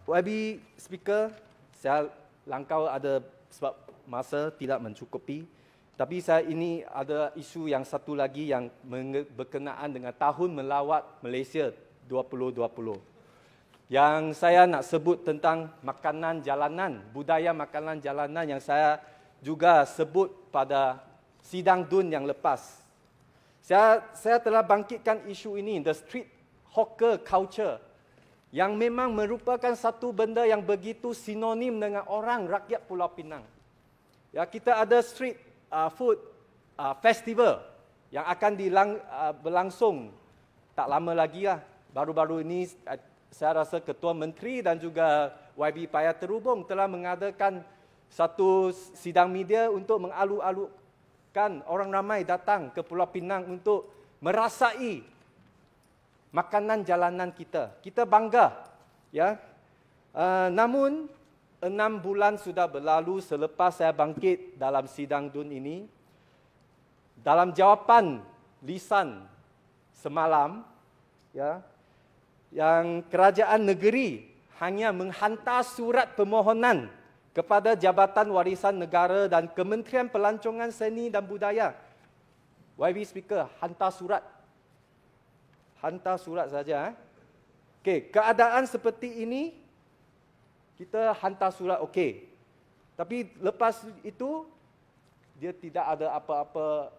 YB speaker, saya langkau ada sebab masa tidak mencukupi. Tapi ini ada isu yang satu lagi yang berkenaan dengan Tahun Melawat Malaysia 2020. Yang saya nak sebut tentang makanan jalanan, budaya makanan jalanan yang saya juga sebut pada sidang DUN yang lepas. Saya telah bangkitkan isu ini, the street hawker culture, yang memang merupakan satu benda yang begitu sinonim dengan orang rakyat Pulau Pinang. Ya, kita ada street food festival yang akan berlangsung tak lama lagi lah. Baru-baru ini saya rasa Ketua Menteri dan juga YB Paya Terhubung telah mengadakan satu sidang media untuk mengalu-alukan orang ramai datang ke Pulau Pinang untuk merasai makanan jalanan kita. Kita bangga, ya. Namun 6 bulan sudah berlalu selepas saya bangkit dalam sidang DUN ini. Dalam jawapan lisan semalam, ya, yang kerajaan negeri hanya menghantar surat permohonan kepada Jabatan Warisan Negara dan Kementerian Pelancongan Seni dan Budaya. YB Speaker, hantar surat. Hantar surat saja. Okey, keadaan seperti ini, kita hantar surat okey. Tapi lepas itu, dia tidak ada apa-apa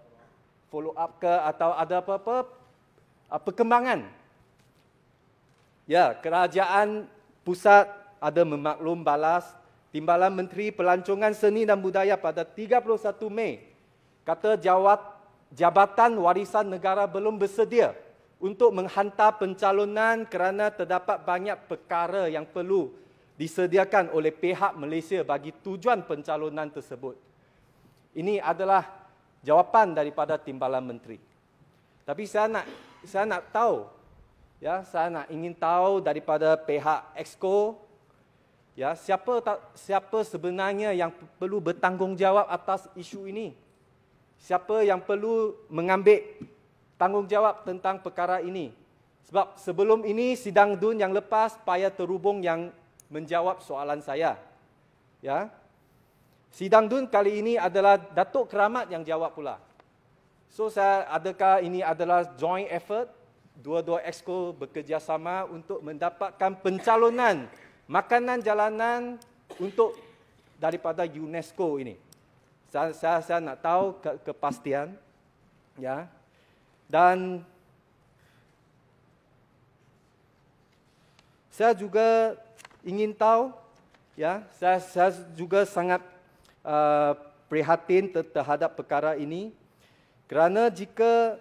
follow up ke atau ada apa-apa perkembangan. Ya, kerajaan pusat ada memaklum balas Timbalan Menteri Pelancongan Seni dan Budaya pada 31 Mei kata Jabatan Warisan Negara belum bersedia untuk menghantar pencalonan kerana terdapat banyak perkara yang perlu disediakan oleh pihak Malaysia bagi tujuan pencalonan tersebut. Ini adalah jawapan daripada Timbalan Menteri. Tapi saya nak tahu, ya, saya ingin tahu daripada pihak Exco, ya, siapa sebenarnya yang perlu bertanggungjawab atas isu ini? Siapa yang perlu mengambil tanggungjawab tentang perkara ini? Sebab sebelum ini sidang DUN yang lepas Paya Terhubung yang menjawab soalan saya. Ya. Sidang DUN kali ini adalah Datuk Keramat yang jawab pula. So, adakah ini adalah joint effort? Dua-dua Exco bekerjasama untuk mendapatkan pencalonan makanan jalanan untuk daripada UNESCO ini. Saya nak tahu kepastian, ya. Dan saya juga ingin tahu, ya, saya juga sangat prihatin terhadap perkara ini kerana jika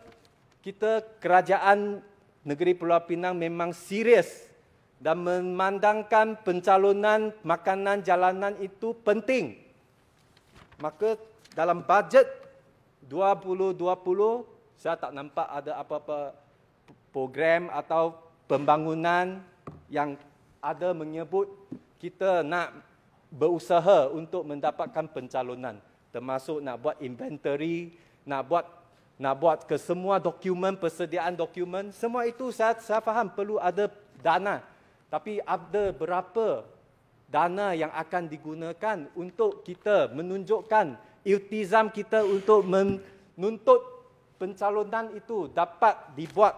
kerajaan negeri Pulau Pinang memang serius dan memandangkan pencalonan makanan jalanan itu penting, maka dalam bajet 2020 saya tak nampak ada apa-apa program atau pembangunan yang ada menyebut kita nak berusaha untuk mendapatkan pencalonan, termasuk nak buat inventory, nak buat ke semua dokumen, persediaan dokumen, semua itu saya faham perlu ada dana. Tapi ada berapa dana yang akan digunakan untuk kita menunjukkan iltizam kita untuk menuntut pencalonan itu dapat dibuat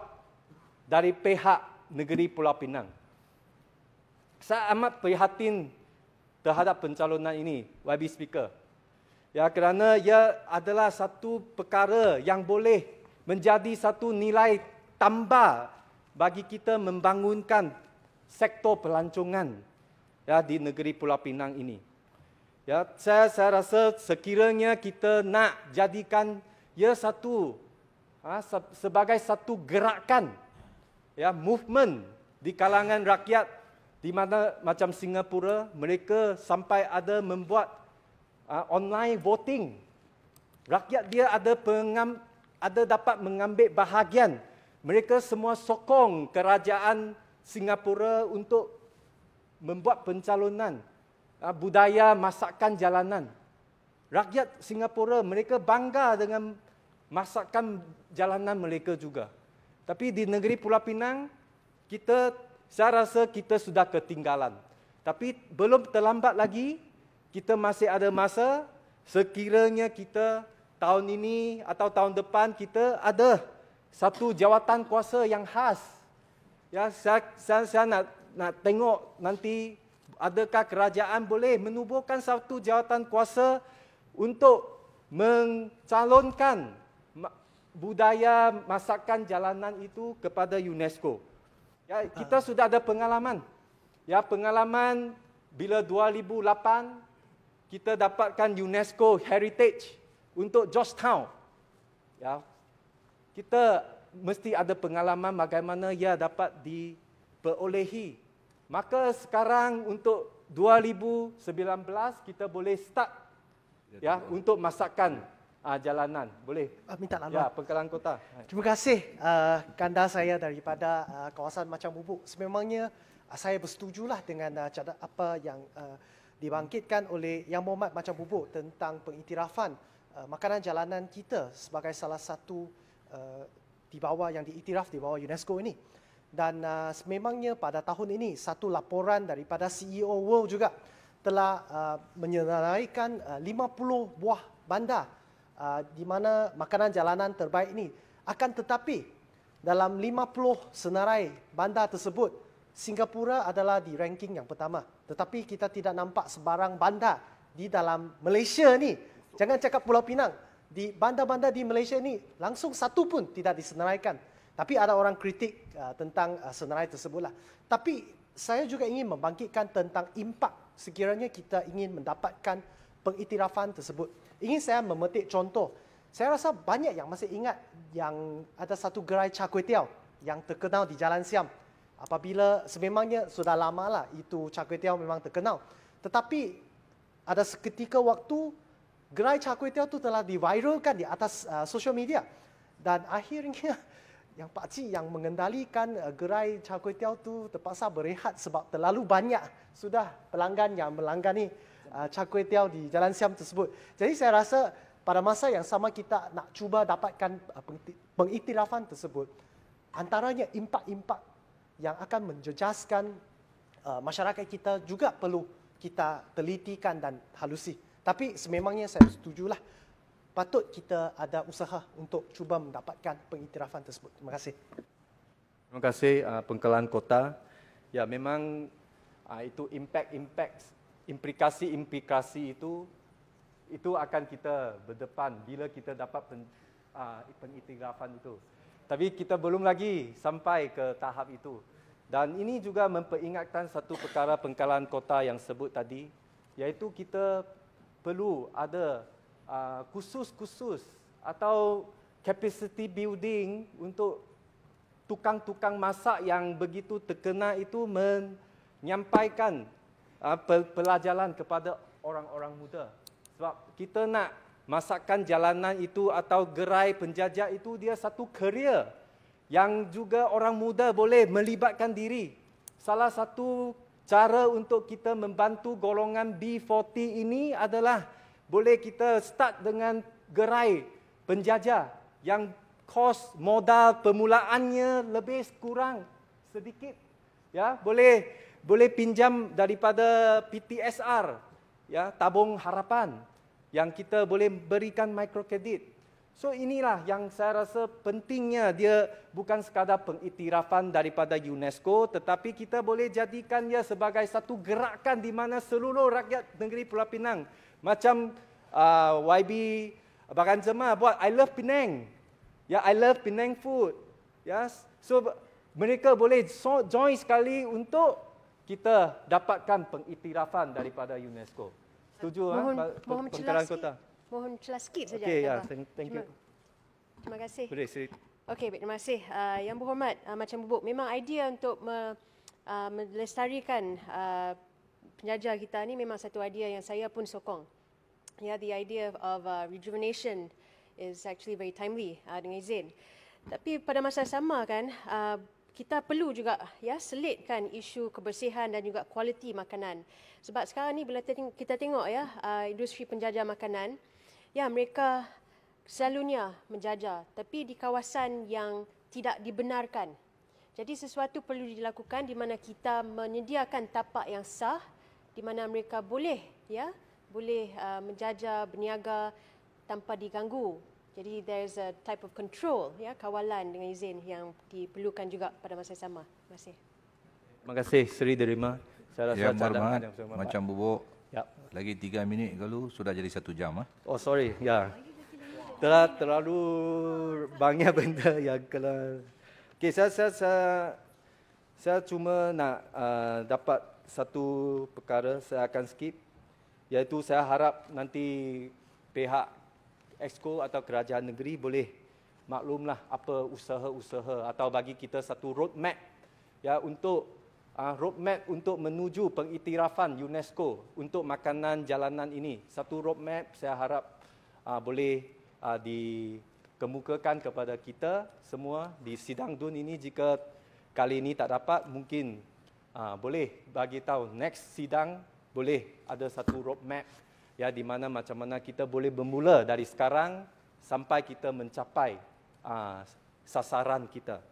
dari pihak negeri Pulau Pinang. Saya amat prihatin terhadap pencalonan ini, YB Speaker. Ya, kerana ia adalah satu perkara yang boleh menjadi satu nilai tambah bagi kita membangunkan sektor pelancongan, ya, di negeri Pulau Pinang ini. Ya, saya rasa sekiranya kita nak jadikan ia sebagai satu gerakan, ya, movement di kalangan rakyat, di mana macam Singapura, mereka sampai ada membuat online voting. Rakyat dia ada dapat mengambil bahagian. Mereka semua sokong kerajaan Singapura untuk membuat pencalonan budaya masakan jalanan. Rakyat Singapura mereka bangga dengan masakan jalanan mereka juga. Tapi di negeri Pulau Pinang, kita saya rasa kita sudah ketinggalan. Tapi belum terlambat lagi, kita masih ada masa sekiranya kita tahun ini atau tahun depan kita ada satu jawatan kuasa yang khas. Ya, saya nak tengok nanti adakah kerajaan boleh menubuhkan satu jawatan kuasa untuk mencalonkan budaya masakan jalanan itu kepada UNESCO. Ya, kita sudah ada pengalaman. Ya, pengalaman bila 2008 kita dapatkan UNESCO Heritage untuk Georgetown. Ya, kita mesti ada pengalaman bagaimana ia dapat diperolehi. Maka sekarang untuk 2019 kita boleh start ya untuk masakan jalanan. Boleh? Minta laluan. Ya, Pengkalan Kota. Terima kasih kanda saya daripada kawasan Macang Bubuk. Sememangnya saya bersetujulah dengan apa yang dibangkitkan oleh Yang Berhormat Macang Bubuk tentang pengiktirafan makanan jalanan kita sebagai salah satu di bawah yang diiktiraf di bawah UNESCO ini. Dan sememangnya pada tahun ini satu laporan daripada CEO World juga telah menyenaraikan 50 buah bandar di mana makanan jalanan terbaik ini. Akan tetapi dalam 50 senarai bandar tersebut, Singapura adalah di ranking yang pertama. Tetapi kita tidak nampak sebarang bandar di dalam Malaysia ni. Jangan cakap Pulau Pinang. Di bandar-bandar di Malaysia ni langsung satu pun tidak disenaraikan. Tapi ada orang kritik tentang senarai tersebutlah. Tapi saya juga ingin membangkitkan tentang impak sekiranya kita ingin mendapatkan pengiktirafan tersebut. Ingin saya memetik contoh. Saya rasa banyak yang masih ingat yang ada satu gerai char kway teow yang terkenal di Jalan Siam. Apabila sememangnya sudah lamalah itu char kway teow memang terkenal. Tetapi ada seketika waktu gerai char kway teow itu telah diviralkan di atas social media. Dan akhirnya yang pakcik yang mengendalikan gerai char kway teow tu terpaksa berehat sebab terlalu banyak sudah pelanggan yang melanggani char kway teow di Jalan Siam tersebut. Jadi saya rasa pada masa yang sama kita nak cuba dapatkan pengiktirafan tersebut, antaranya impak-impak yang akan menjejaskan masyarakat kita juga perlu kita telitikan dan halusi. Tapi sememangnya saya setujulah patut kita ada usaha untuk cuba mendapatkan pengiktirafan tersebut. Terima kasih. Terima kasih Pengkalan Kota. Ya, memang itu implikasi itu akan kita berdepan bila kita dapat pengiktirafan itu. Tapi kita belum lagi sampai ke tahap itu. Dan ini juga memperingatkan satu perkara Pengkalan Kota yang sebut tadi, iaitu kita perlu ada khusus atau capacity building untuk tukang-tukang masak yang begitu terkenal itu menyampaikan pelajaran kepada orang-orang muda. Sebab kita nak masakan jalanan itu atau gerai penjajah itu dia satu kerjaya yang juga orang muda boleh melibatkan diri. Salah satu cara untuk kita membantu golongan B40 ini adalah boleh kita start dengan gerai penjajah yang kos modal permulaannya lebih kurang sedikit. Ya, boleh pinjam daripada PTSR, ya, tabung harapan yang kita boleh berikan microkredit. So inilah yang saya rasa pentingnya, dia bukan sekadar pengiktirafan daripada UNESCO, tetapi kita boleh jadikan dia sebagai satu gerakan di mana seluruh rakyat negeri Pulau Pinang, macam YB Bagan Zema buat I Love Penang. Ya, I love Penang food. Ya, so mereka boleh join sekali untuk kita dapatkan pengiktirafan daripada UNESCO. Setuju? Mohon Pengkalan Kota. Mohon celas sikit saja. Okey, ya, thank you. Terima kasih. Boleh, Sri. Okey, terima kasih. Yang Berhormat Macang Bubuk, memang idea untuk melestarikan penjajah kita ni memang satu idea yang saya pun sokong. Yeah, the idea of rejuvenation is actually very timely dengan izin. Tapi pada masa sama kan, kita perlu juga ya selitkan isu kebersihan dan juga kualiti makanan. Sebab sekarang ni bila kita tengok ya industri penjajah makanan, ya mereka selalunya menjajah tapi di kawasan yang tidak dibenarkan. Jadi sesuatu perlu dilakukan di mana kita menyediakan tapak yang sah, di mana mereka boleh menjajah, berniaga tanpa diganggu. Jadi there's a type of control, kawalan dengan izin yang diperlukan juga pada masa yang sama. Terima kasih. Terima kasih Seri Derima. Saya rasa Yang cadangan Berhormat, yang saya Macam Bubuk, Ya. lagi 3 minit kalau sudah jadi 1 jam. Oh sorry, ya. Terlalu banyak benda yang kena. Okay, saya cuma nak dapat satu perkara, saya akan skip, iaitu saya harap nanti pihak Exco atau kerajaan negeri boleh maklumlah apa usaha-usaha atau bagi kita satu roadmap ya untuk roadmap untuk menuju pengiktirafan UNESCO untuk makanan jalanan ini. Satu roadmap saya harap boleh dikemukakan kepada kita semua di sidang DUN ini. Jika kali ini tak dapat, mungkin boleh bagi tahu next sidang boleh ada satu roadmap ya di mana macam mana kita boleh bermula dari sekarang sampai kita mencapai sasaran kita.